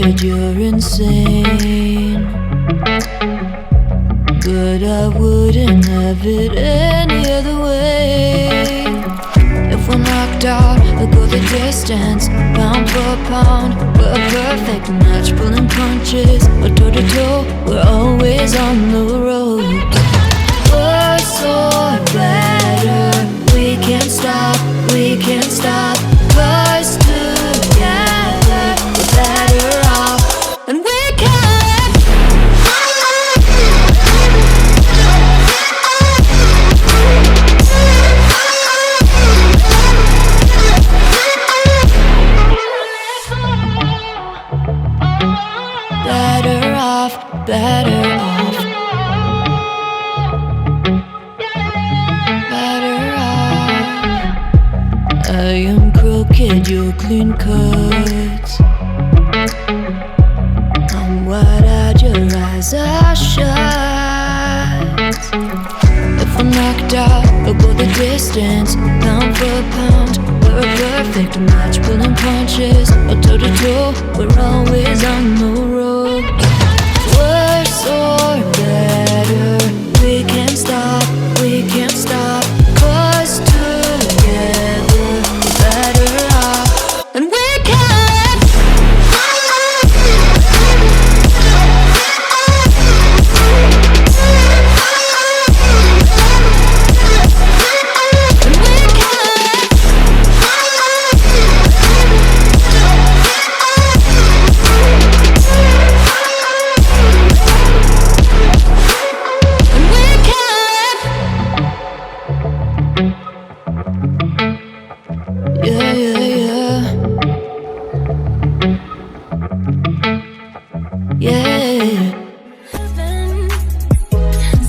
kid, you're insane. But I wouldn't have it any other way. If we're knocked out, we'll go the distance, pound for pound. We're a perfect match, pulling punches, or toe to toe, we're always on the road. Worse or better, we can't stop, we can't stop. 'Cause together we're better off, and we can. Better off, better off. Better off. I am crooked, you're clean cut. I'm wide-eyed, your eyes are shut. If we're knocked out, we'll go the distance, pound for pound. We're a perfect match, pulling punches, or toe to toe, we're always on the road. Worse or better, we can't stop, we can't stop. 'Cause together we're better off, and we can. And we can. And we can. Yeah, yeah, yeah. Yeah. Heaven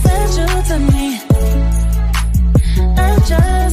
sent you to me. I'm just